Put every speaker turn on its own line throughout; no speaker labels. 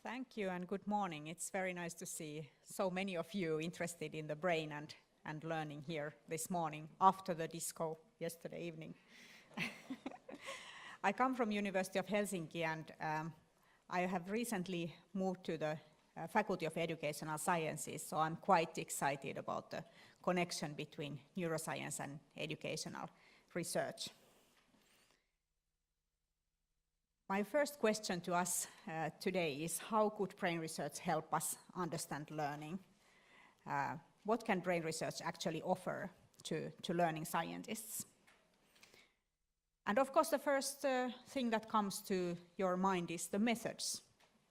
Thank you and good morning. It's very nice to see so many of you interested in the brain and learning here this morning after the disco yesterday evening. I come from University of Helsinki and I have recently moved to the Faculty of Educational Sciences, so I'm quite excited about the connection between neuroscience and educational research. My first question to us today is how could brain research help us understand learning? What can brain research actually offer to learning scientists? And of course the first thing that comes to your mind is the methods.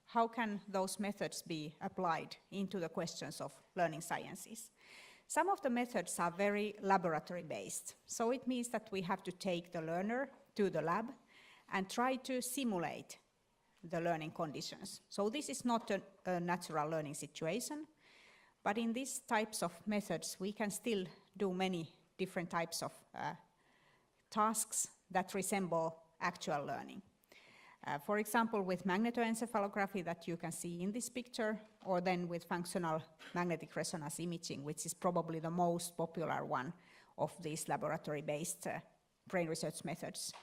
How can those methods be applied into the questions of learning sciences? Some of the methods are very laboratory based, so it means that we have to take the learner to the lab and try to simulate the learning conditions. So this is not a natural learning situation, but in these types of methods we can still do many different types of tasks that resemble actual learning. For example, with magnetoencephalography that you can see in this picture, or then with functional magnetic resonance imaging, which is probably the most popular one of these laboratory-based brain research methods.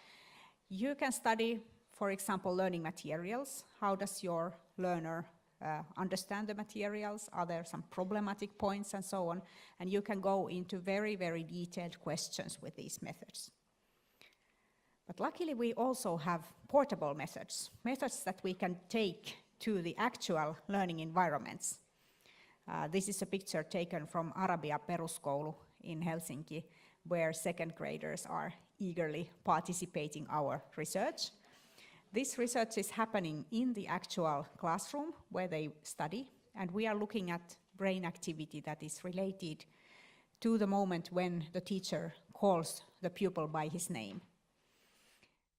You can study, for example, learning materials. How does your learner understand the materials? Are there some problematic points and so on? And you can go into very, very detailed questions with these methods. But luckily we also have portable methods, methods that we can take to the actual learning environments. This is a picture taken from Arabia Peruskoulu in Helsinki, where second graders are eagerly participating in our research. This research is happening in the actual classroom where they study, and we are looking at brain activity that is related to the moment when the teacher calls the pupil by his name.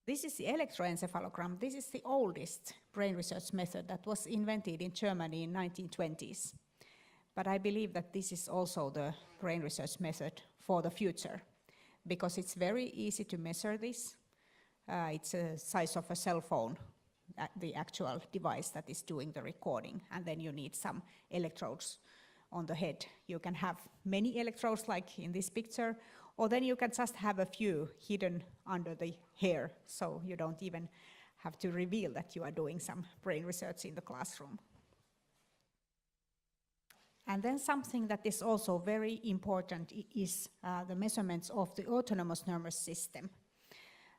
This is the electroencephalogram. This is the oldest brain research method that was invented in Germany in 1920s. But I believe that this is also the brain research method for the future, because it's very easy to measure this. It's the size of a cell phone, the actual device that is doing the recording, and then you need some electrodes on the head. You can have many electrodes like in this picture, or then you can just have a few hidden under the hair, so you don't even have to reveal that you are doing some brain research in the classroom. And then something that is also very important is the measurements of the autonomous nervous system.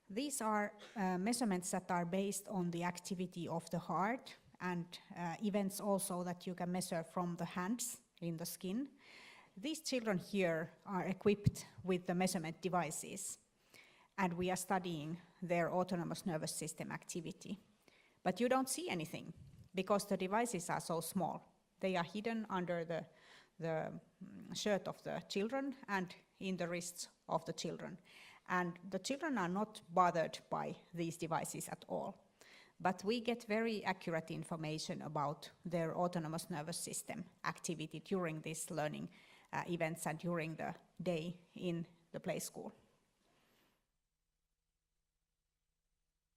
These are measurements that are based on the activity of the heart and events also that you can measure from the hands in the skin. These children here are equipped with the measurement devices, and we are studying their autonomous nervous system activity. But you don't see anything because the devices are so small. They are hidden under the shirt of the children and in the wrists of the children. And the children are not bothered by these devices at all. But we get very accurate information about their autonomous nervous system activity during these learning events and during the day in the play school.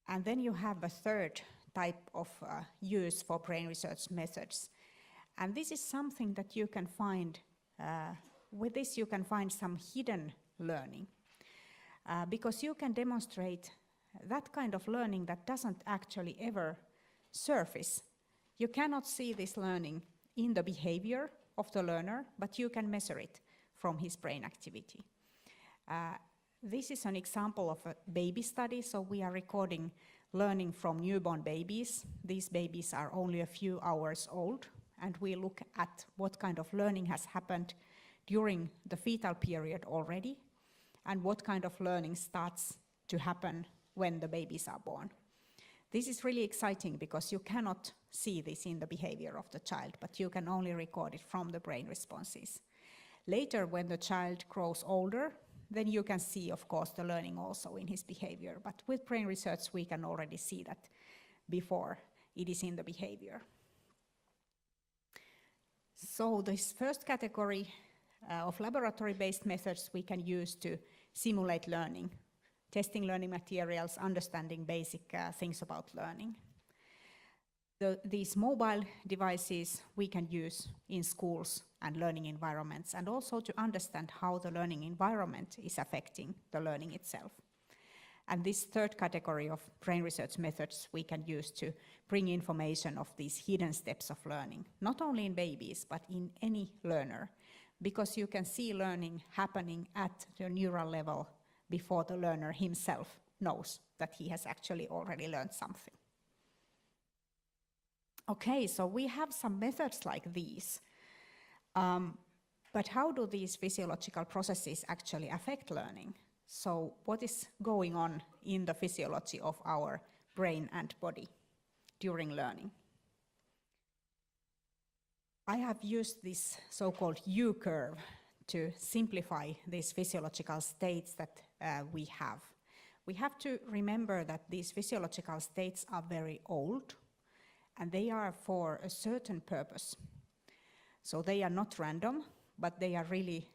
And then you have a third type of use for brain research methods. And this is something that you can find, with this you can find some hidden learning. Because you can demonstrate that kind of learning that doesn't actually ever surface. You cannot see this learning in the behavior of the learner, but you can measure it from his brain activity. This is an example of a baby study, so we are recording learning from newborn babies. These babies are only a few hours old, and we look at what kind of learning has happened during the fetal period already, and what kind of learning starts to happen when the babies are born. This is really exciting because you cannot see this in the behavior of the child, but you can only record it from the brain responses. Later, when the child grows older, then you can see, of course, the learning also in his behavior. But with brain research, we can already see that before it is in the behavior. So this first category of laboratory-based methods we can use to simulate learning, testing learning materials, understanding basic things about learning. These mobile devices we can use in schools and learning environments, and also to understand how the learning environment is affecting the learning itself. And this third category of brain research methods we can use to bring information of these hidden steps of learning, not only in babies, but in any learner, because you can see learning happening at the neural level before the learner himself knows that he has actually already learned something. Okay, so we have some methods like these, but how do these physiological processes actually affect learning? So what is going on in the physiology of our brain and body during learning? I have used this so-called U-curve to simplify these physiological states that we have. We have to remember that these physiological states are very old, and they are for a certain purpose. So they are not random, but they are really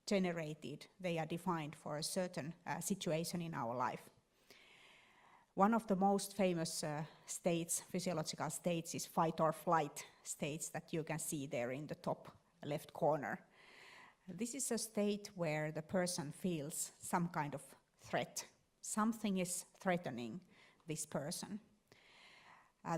generated, they are defined for a certain situation in our life. One of the most famous states, physiological states, is fight or flight states that you can see there in the top left corner. This is a state where the person feels some kind of threat. Something is threatening this person.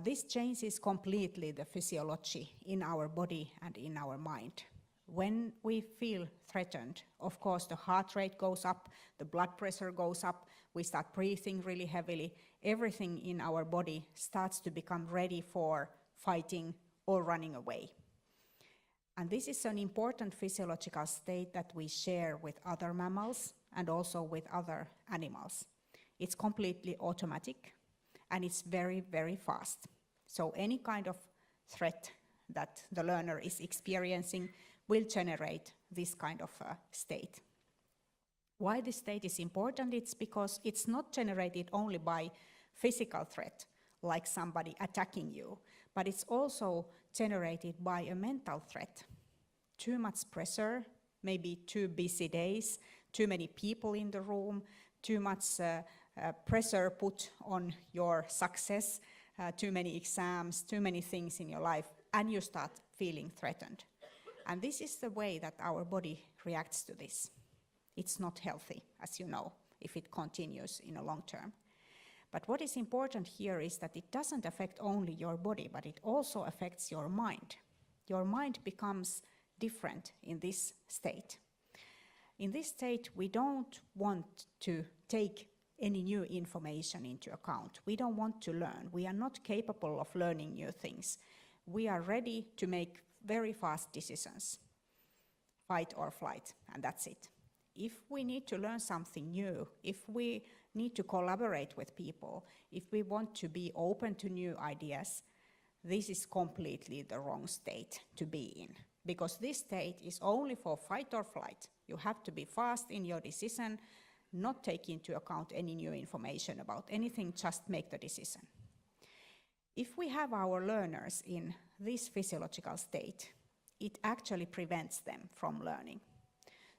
This changes completely the physiology in our body and in our mind. When we feel threatened, of course the heart rate goes up, the blood pressure goes up, we start breathing really heavily, everything in our body starts to become ready for fighting or running away. And this is an important physiological state that we share with other mammals and also with other animals. It's completely automatic and it's very, very fast. So any kind of threat that the learner is experiencing will generate this kind of state. Why this state is important? It's because it's not generated only by physical threat, like somebody attacking you, but it's also generated by a mental threat. Too much pressure, maybe too busy days, too many people in the room, too much pressure put on your success, too many exams, too many things in your life, and you start feeling threatened. And this is the way that our body reacts to this. It's not healthy, as you know, if it continues in a long term. But what is important here is that it doesn't affect only your body, but it also affects your mind. Your mind becomes different in this state. In this state, we don't want to take any new information into account. We don't want to learn. We are not capable of learning new things. We are ready to make very fast decisions, fight or flight, and that's it. If we need to learn something new, if we need to collaborate with people, if we want to be open to new ideas, this is completely the wrong state to be in, because this state is only for fight or flight. You have to be fast in your decision, not take into account any new information about anything, just make the decision. If we have our learners in this physiological state, it actually prevents them from learning.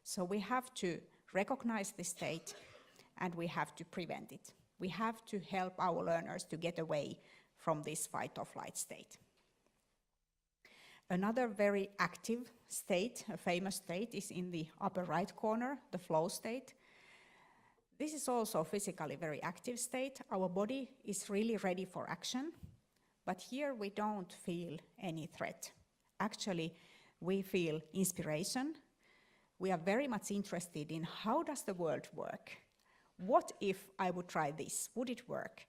So we have to recognize this state and we have to prevent it. We have to help our learners to get away from this fight or flight state. Another very active state, a famous state, is in the upper right corner, the flow state. This is also a physically very active state. Our body is really ready for action, but here we don't feel any threat. Actually, we feel inspiration. We are very much interested in how does the world work? What if I would try this? Would it work?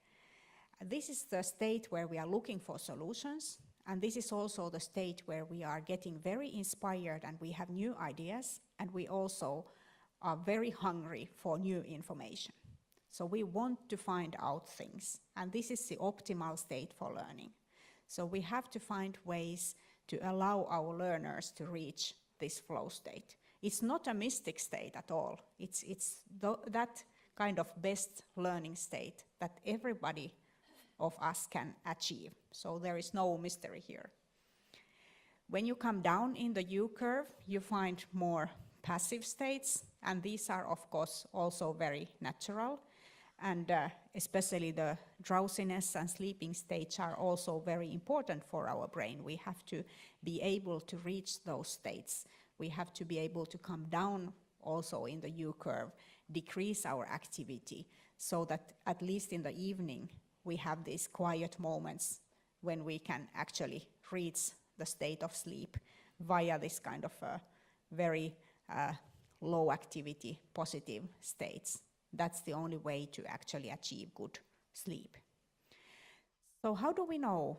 This is the state where we are looking for solutions, and this is also the state where we are getting very inspired and we have new ideas, and we also are very hungry for new information. So we want to find out things, and this is the optimal state for learning. So we have to find ways to allow our learners to reach this flow state. It's not a mystic state at all. It's that kind of best learning state that everybody of us can achieve. So there is no mystery here. When you come down in the U-curve, you find more passive states, and these are of course also very natural. and especially the drowsiness and sleeping states are also very important for our brain. We have to be able to reach those states. We have to be able to come down also in the U-curve, decrease our activity, so that at least in the evening we have these quiet moments when we can actually reach the state of sleep via this kind of very low activity positive states. That's the only way to actually achieve good sleep. So how do we know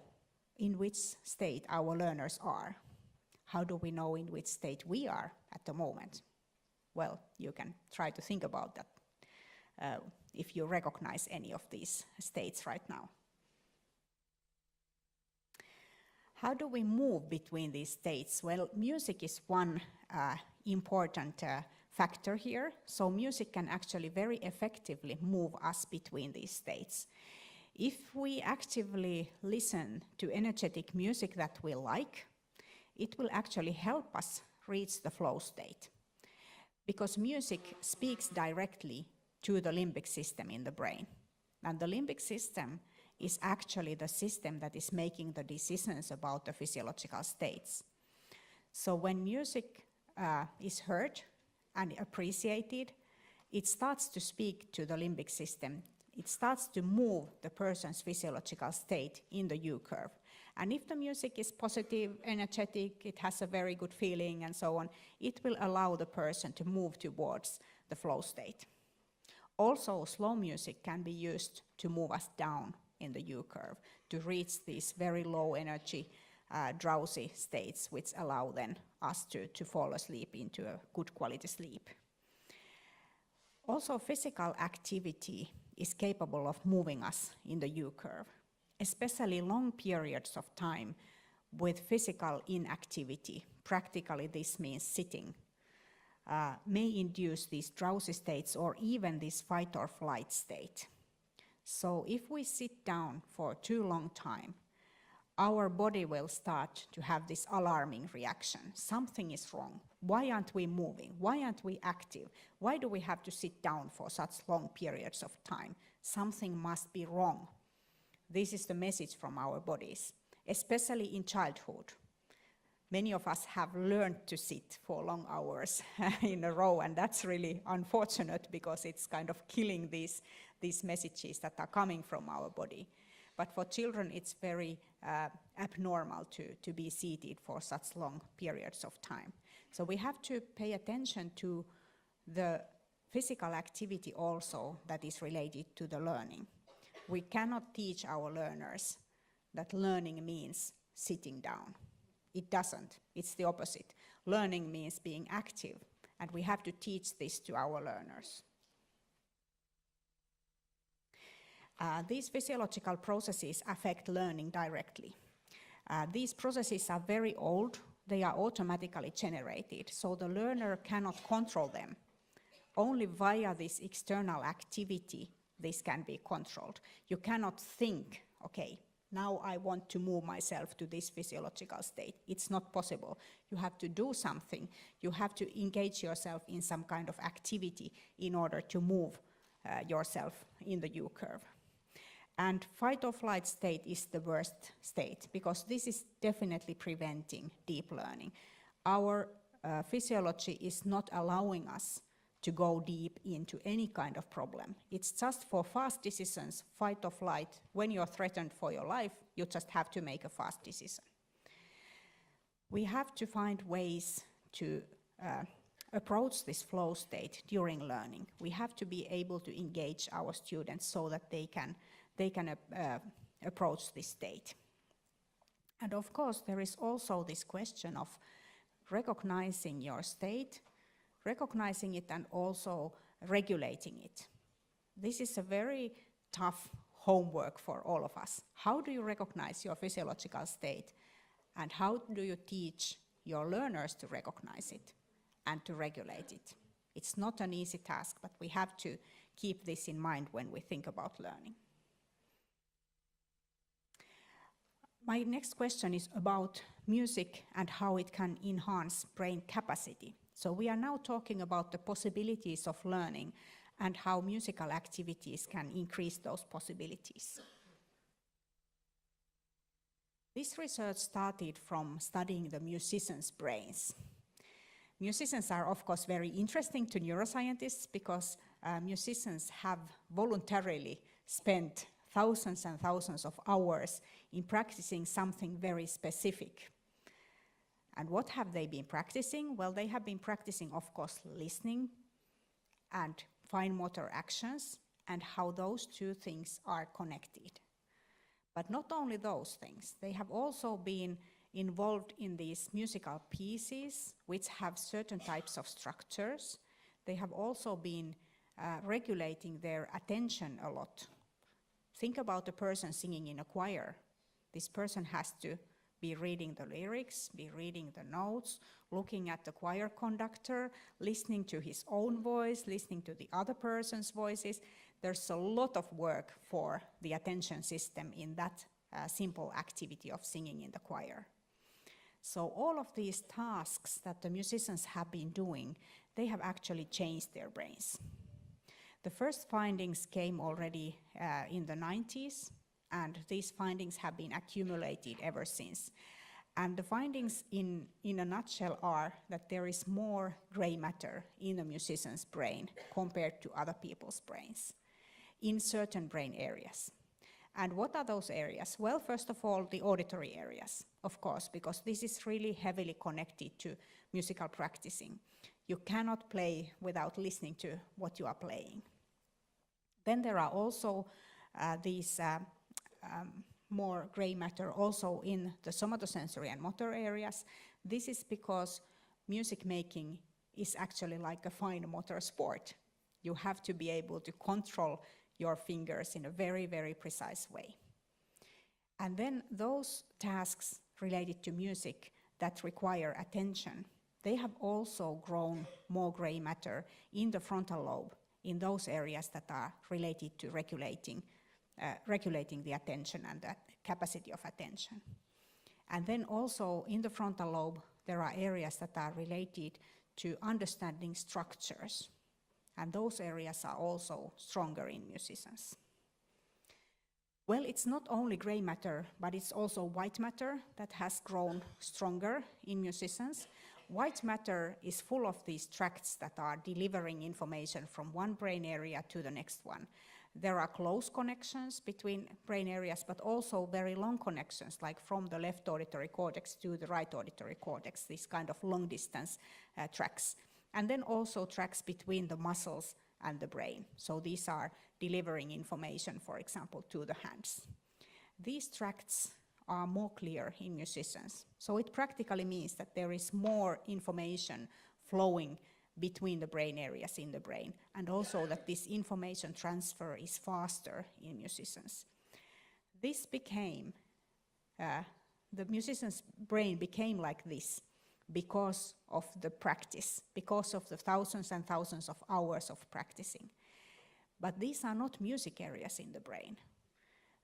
in which state our learners are? How do we know in which state we are at the moment? Well, you can try to think about that if you recognize any of these states right now. How do we move between these states? Well, music is one important factor here. So music can actually very effectively move us between these states. If we actively listen to energetic music that we like, it will actually help us reach the flow state. Because music speaks directly to the limbic system in the brain. And the limbic system is actually the system that is making the decisions about the physiological states. So when music is heard and appreciated, it starts to speak to the limbic system. It starts to move the person's physiological state in the U-curve. And if the music is positive, energetic, it has a very good feeling and so on, it will allow the person to move towards the flow state. Also, slow music can be used to move us down in the U-curve, to reach these very low energy, drowsy states, which allow then us to fall asleep into a good quality sleep. Also, physical activity is capable of moving us in the U-curve, especially long periods of time with physical inactivity. Practically, this means sitting, may induce these drowsy states or even this fight or flight state. So if we sit down for too long time, our body will start to have this alarming reaction. Something is wrong. Why aren't we moving? Why aren't we active? Why do we have to sit down for such long periods of time? Something must be wrong. This is the message from our bodies, especially in childhood. Many of us have learned to sit for long hours in a row, and that's really unfortunate because it's kind of killing these messages that are coming from our body. But for children, it's very abnormal to be seated for such long periods of time. So we have to pay attention to the physical activity also that is related to the learning. We cannot teach our learners that learning means sitting down. It doesn't. It's the opposite. Learning means being active, and we have to teach this to our learners. These physiological processes affect learning directly. These processes are very old. They are automatically generated, so the learner cannot control them. Only via this external activity this can be controlled. You cannot think, okay, now I want to move myself to this physiological state. It's not possible. You have to do something. You have to engage yourself in some kind of activity in order to move yourself in the U-curve. And fight or flight state is the worst state because this is definitely preventing deep learning. Our physiology is not allowing us to go deep into any kind of problem. It's just for fast decisions, fight or flight. When you're threatened for your life, you just have to make a fast decision. We have to find ways to approach this flow state during learning. We have to be able to engage our students so that they can approach this state. And of course, there is also this question of recognizing your state, recognizing it and also regulating it. This is a very tough homework for all of us. How do you recognize your physiological state, and how do you teach your learners to recognize it and to regulate it? It's not an easy task, but we have to keep this in mind when we think about learning. My next question is about music and how it can enhance brain capacity. So we are now talking about the possibilities of learning and how musical activities can increase those possibilities. This research started from studying the musicians' brains. Musicians are, of course, very interesting to neuroscientists because musicians have voluntarily spent thousands and thousands of hours in practicing something very specific. And what have they been practicing? Well, they have been practicing, of course, listening and fine motor actions and how those two things are connected. But not only those things, they have also been involved in these musical pieces which have certain types of structures. They have also been regulating their attention a lot. Think about a person singing in a choir. This person has to be reading the lyrics, be reading the notes, looking at the choir conductor, listening to his own voice, listening to the other person's voices. There's a lot of work for the attention system in that simple activity of singing in the choir. So all of these tasks that the musicians have been doing, they have actually changed their brains. The first findings came already in the 90s, and these findings have been accumulated ever since. And the findings in a nutshell are that there is more gray matter in a musician's brain compared to other people's brains in certain brain areas. And what are those areas? Well, first of all, the auditory areas, of course, because this is really heavily connected to musical practicing. You cannot play without listening to what you are playing. Then there are also these more gray matter also in the somatosensory and motor areas. This is because music making is actually like a fine motor sport. You have to be able to control your fingers in a very, very precise way. And then those tasks related to music that require attention, they have also grown more gray matter in the frontal lobe, in those areas that are related to regulating the attention and the capacity of attention. And then also in the frontal lobe, there are areas that are related to understanding structures. And those areas are also stronger in musicians. Well, it's not only gray matter, but it's also white matter that has grown stronger in musicians. White matter is full of these tracts that are delivering information from one brain area to the next one. There are close connections between brain areas, but also very long connections, like from the left auditory cortex to the right auditory cortex, these kind of long distance tracks. And then also tracks between the muscles and the brain. So these are delivering information, for example, to the hands. These tracts are more clear in musicians. So it practically means that there is more information flowing between the brain areas in the brain, and also that this information transfer is faster in musicians. This became, the musician's brain became like this because of the practice, because of the thousands and thousands of hours of practicing. But these are not music areas in the brain.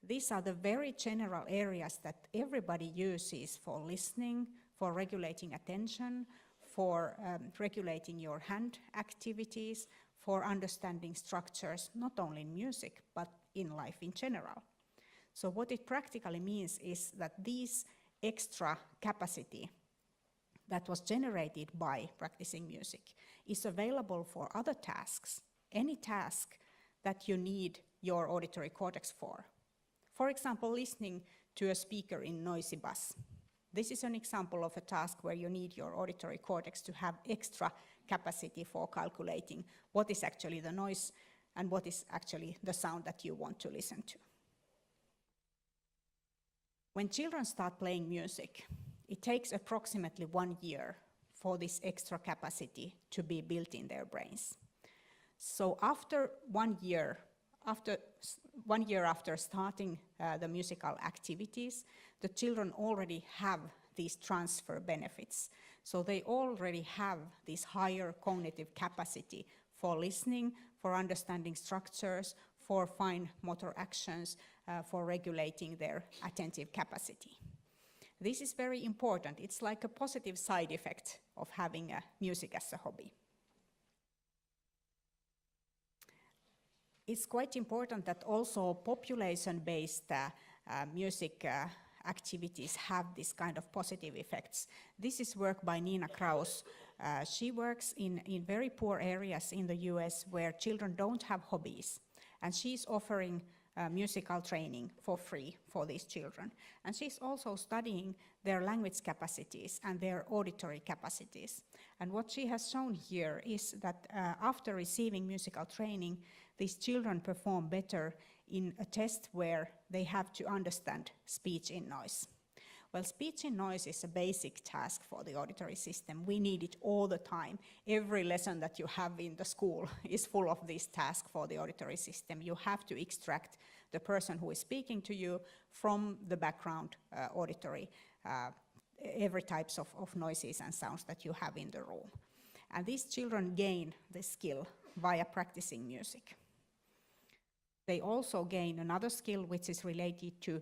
These are the very general areas that everybody uses for listening, for regulating attention, for regulating your hand activities, for understanding structures, not only in music, but in life in general. So what it practically means is that this extra capacity that was generated by practicing music is available for other tasks, any task that you need your auditory cortex for. For example, listening to a speaker in noisy bus. This is an example of a task where you need your auditory cortex to have extra capacity for calculating what is actually the noise and what is actually the sound that you want to listen to. When children start playing music, it takes approximately 1 year for this extra capacity to be built in their brains. So after 1 year, after starting the musical activities, the children already have these transfer benefits. So they already have this higher cognitive capacity for listening, for understanding structures, for fine motor actions, for regulating their attentive capacity. This is very important. It's like a positive side effect of having music as a hobby. It's quite important that also population-based music activities have this kind of positive effects. This is work by Nina Kraus. She works in very poor areas in the US where children don't have hobbies. And she's offering musical training for free for these children. And she's also studying their language capacities and their auditory capacities. And what she has shown here is that after receiving musical training, these children perform better in a test where they have to understand speech in noise. Well, speech in noise is a basic task for the auditory system. We need it all the time. Every lesson that you have in the school is full of this task for the auditory system. You have to extract the person who is speaking to you from the background auditory, every types of noises and sounds that you have in the room. And these children gain this skill via practicing music. They also gain another skill which is related to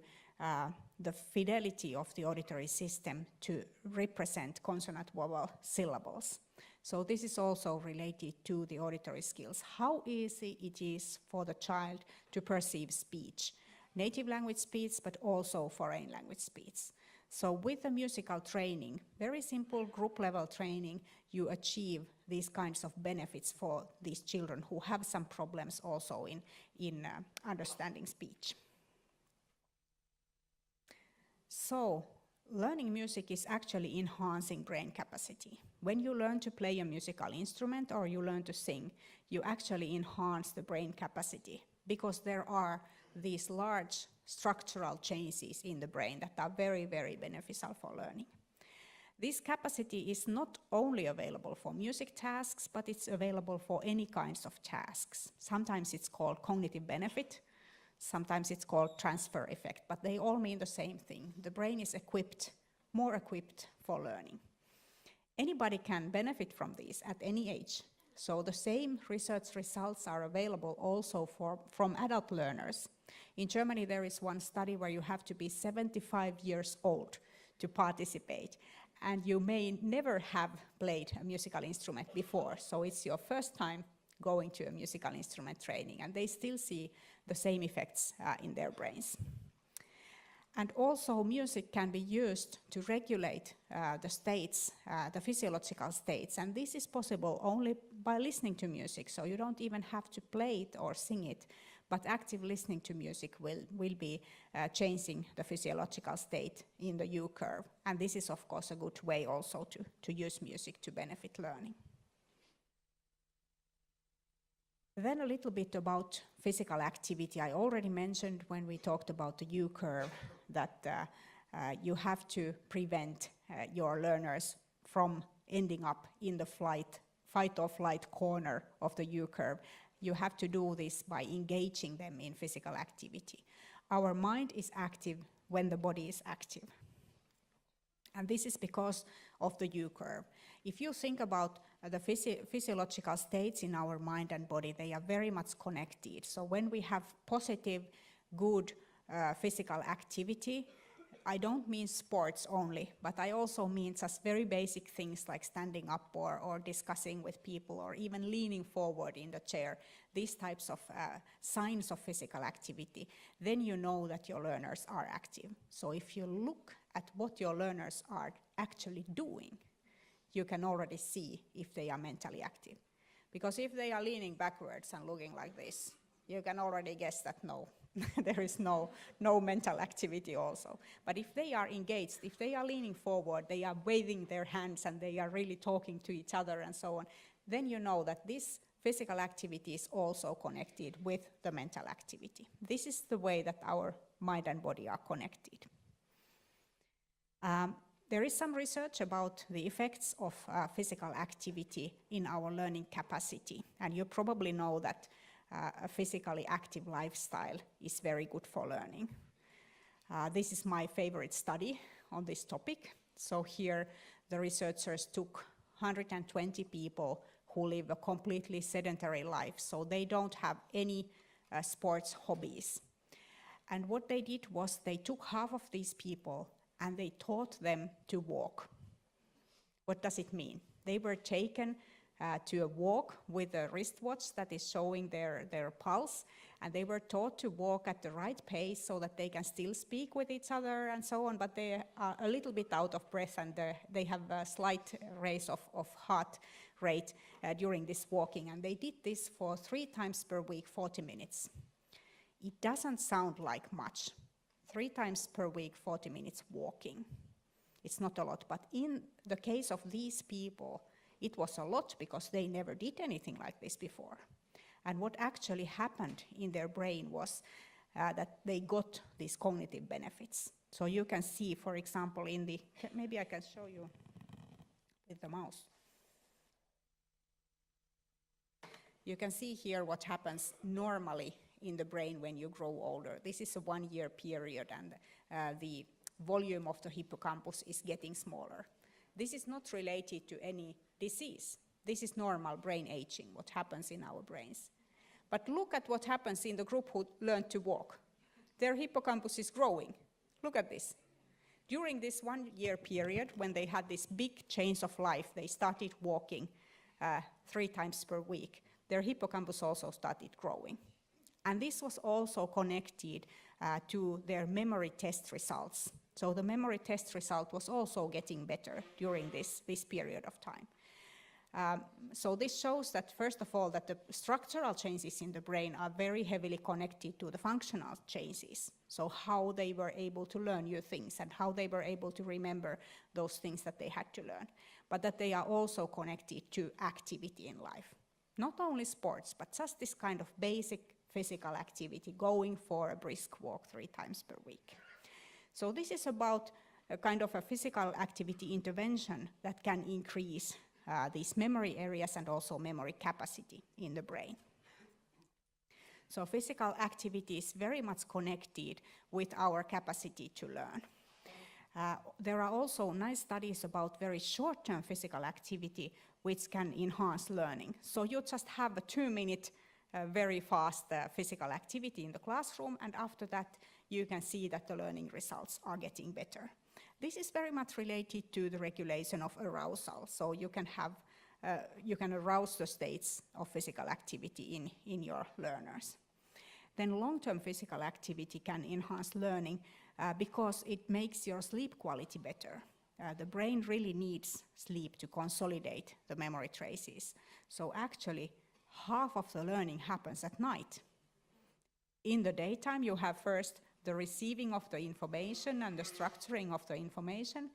the fidelity of the auditory system to represent consonant vowel syllables. So this is also related to the auditory skills. How easy it is for the child to perceive speech, native language speech, but also foreign language speech. So with the musical training, very simple group level training, you achieve these kinds of benefits for these children who have some problems also in understanding speech. So learning music is actually enhancing brain capacity. When you learn to play a musical instrument or you learn to sing, you actually enhance the brain capacity because there are these large structural changes in the brain that are very, very beneficial for learning. This capacity is not only available for music tasks, but it's available for any kinds of tasks. Sometimes it's called cognitive benefit, sometimes it's called transfer effect, but they all mean the same thing. The brain is equipped, more equipped for learning. Anybody can benefit from these at any age. So the same research results are available also from adult learners. In Germany, there is one study where you have to be 75 years old to participate, and you may never have played a musical instrument before, so it's your first time going to a musical instrument training, and they still see the same effects in their brains. And also music can be used to regulate the states, the physiological states, and this is possible only by listening to music, so you don't even have to play it or sing it, but active listening to music will be changing the physiological state in the U curve, and this is of course a good way also to use music to benefit learning. Then a little bit about physical activity. I already mentioned when we talked about the U curve that you have to prevent your learners from ending up in the fight or flight corner of the U curve. You have to do this by engaging them in physical activity. Our mind is active when the body is active. And this is because of the U curve. If you think about the physiological states in our mind and body, they are very much connected. So when we have positive, good physical activity, I don't mean sports only, but I also mean just very basic things like standing up or discussing with people or even leaning forward in the chair, these types of signs of physical activity, then you know that your learners are active. So if you look at what your learners are actually doing, you can already see if they are mentally active. Because if they are leaning backwards and looking like this, you can already guess that no, there is no mental activity also. But if they are engaged, if they are leaning forward, they are waving their hands and they are really talking to each other and so on, then you know that this physical activity is also connected with the mental activity. This is the way that our mind and body are connected. There is some research about the effects of physical activity in our learning capacity, and you probably know that a physically active lifestyle is very good for learning. This is my favorite study on this topic. So here the researchers took 120 people who live a completely sedentary life, so they don't have any sports hobbies. And what they did was they took half of these people and they taught them to walk. What does it mean? They were taken to a walk with a wristwatch that is showing their pulse, and they were taught to walk at the right pace so that they can still speak with each other and so on, but they are a little bit out of breath, and they have a slight raise of heart rate during this walking, and they did this for 3 times per week, 40 minutes. It doesn't sound like much. 3 times per week, 40 minutes walking. It's not a lot, but in the case of these people, it was a lot because they never did anything like this before. And what actually happened in their brain was that they got these cognitive benefits. So you can see, for example, maybe I can show you with the mouse. You can see here what happens normally in the brain when you grow older. This is a 1-year period, and the volume of the hippocampus is getting smaller. This is not related to any disease. This is normal brain aging, what happens in our brains. But look at what happens in the group who learned to walk. Their hippocampus is growing. Look at this. During this 1-year period, when they had this big change of life, they started walking 3 times per week. Their hippocampus also started growing. And this was also connected to their memory test results. So the memory test result was also getting better during this period of time. So this shows that, first of all, that the structural changes in the brain are very heavily connected to the functional changes. So how they were able to learn new things and how they were able to remember those things that they had to learn. But that they are also connected to activity in life. Not only sports, but just this kind of basic physical activity, going for a brisk walk 3 times per week. So this is about a kind of a physical activity intervention that can increase these memory areas and also memory capacity in the brain. So physical activity is very much connected with our capacity to learn. There are also nice studies about very short-term physical activity which can enhance learning. So you just have a 2-minute very fast physical activity in the classroom, and after that you can see that the learning results are getting better. This is very much related to the regulation of arousal, so you can arouse the states of physical activity in your learners. Then long-term physical activity can enhance learning because it makes your sleep quality better. The brain really needs sleep to consolidate the memory traces. So actually, half of the learning happens at night. In the daytime, you have first the receiving of the information and the structuring of the information,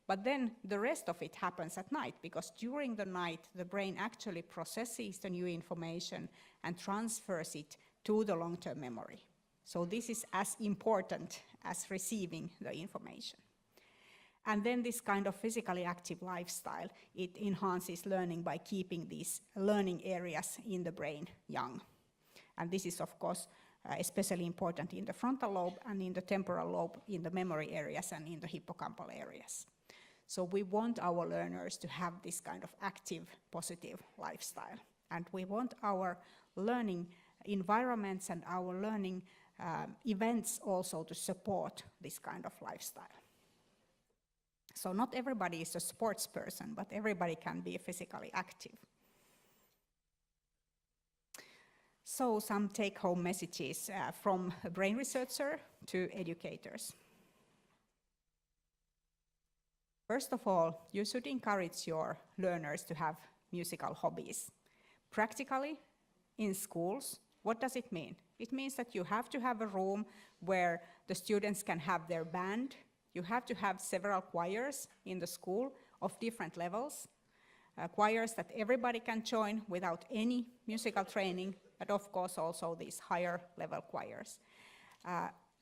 but then the rest of it happens at night, because during the night, the brain actually processes the new information and transfers it to the long-term memory. So this is as important as receiving the information. And then this kind of physically active lifestyle, it enhances learning by keeping these learning areas in the brain young. And this is, of course, especially important in the frontal lobe and in the temporal lobe, in the memory areas and in the hippocampal areas. So we want our learners to have this kind of active, positive lifestyle. And we want our learning environments and our learning events also to support this kind of lifestyle. So not everybody is a sports person, but everybody can be physically active. So some take-home messages from a brain researcher to educators. First of all, you should encourage your learners to have musical hobbies. Practically, in schools, what does it mean? It means that you have to have a room where the students can have their band. You have to have several choirs in the school of different levels, choirs that everybody can join without any musical training, but of course also these higher level choirs.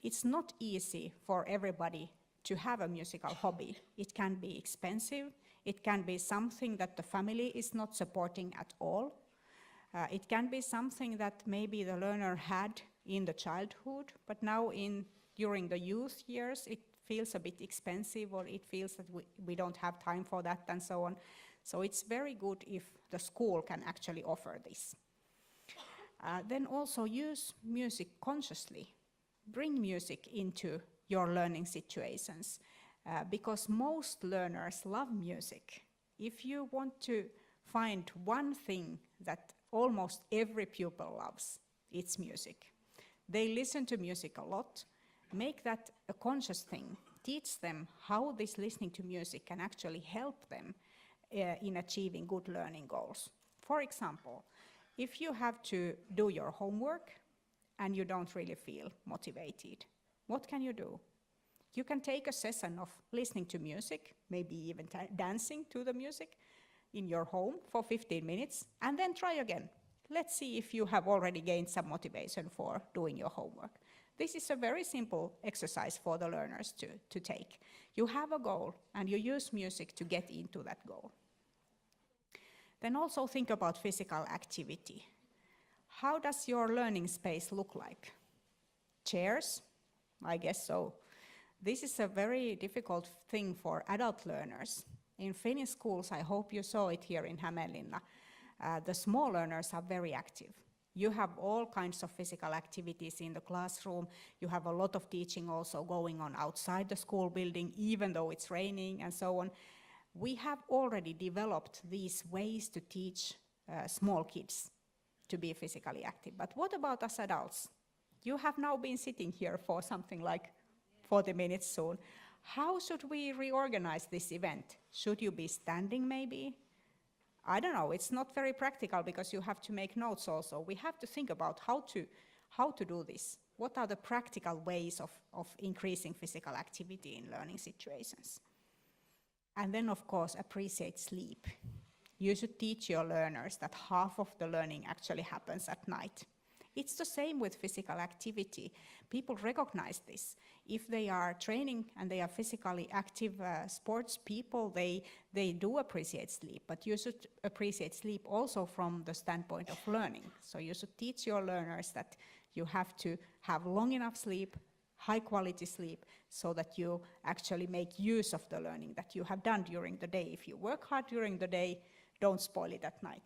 It's not easy for everybody to have a musical hobby. It can be expensive, it can be something that the family is not supporting at all. It can be something that maybe the learner had in the childhood, but now during the youth years it feels a bit expensive, or it feels that we don't have time for that and so on. So it's very good if the school can actually offer this. Then also use music consciously. Bring music into your learning situations because most learners love music. If you want to find one thing that almost every pupil loves. It's music. They listen to music a lot. Make that a conscious thing. Teach them how this listening to music can actually help them in achieving good learning goals. For example, if you have to do your homework and you don't really feel motivated, what can you do? You can take a session of listening to music, maybe even dancing to the music in your home for 15 minutes, and then try again. Let's see if you have already gained some motivation for doing your homework. This is a very simple exercise for the learners to take. You have a goal, and you use music to get into that goal. Then also think about physical activity. How does your learning space look like? Chairs? I guess so. This is a very difficult thing for adult learners. In Finnish schools, I hope you saw it here in Hämeenlinna, the small learners are very active. You have all kinds of physical activities in the classroom. You have a lot of teaching also going on outside the school building, even though it's raining and so on. We have already developed these ways to teach small kids to be physically active. But what about us adults? You have now been sitting here for something like 40 minutes soon. How should we reorganize this event? Should you be standing maybe? I don't know, it's not very practical because you have to make notes also. We have to think about how to do this. What are the practical ways of increasing physical activity in learning situations? And then of course, appreciate sleep. You should teach your learners that half of the learning actually happens at night. It's the same with physical activity. People recognize this. If they are training and they are physically active sports people, they do appreciate sleep, but you should appreciate sleep also from the standpoint of learning. So you should teach your learners that you have to have long enough sleep, high quality sleep, so that you actually make use of the learning that you have done during the day. If you work hard during the day, don't spoil it at night.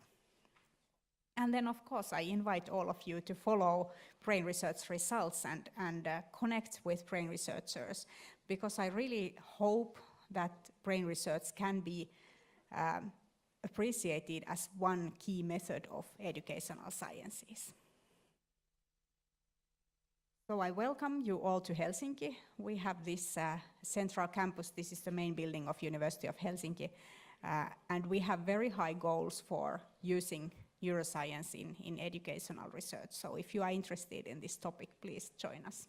And then, of course, I invite all of you to follow brain research results and connect with brain researchers, because I really hope that brain research can be appreciated as one key method of educational sciences. So I welcome you all to Helsinki. We have this central campus. This is the main building of University of Helsinki. And we have very high goals for using neuroscience in educational research. So if you are interested in this topic, please join us.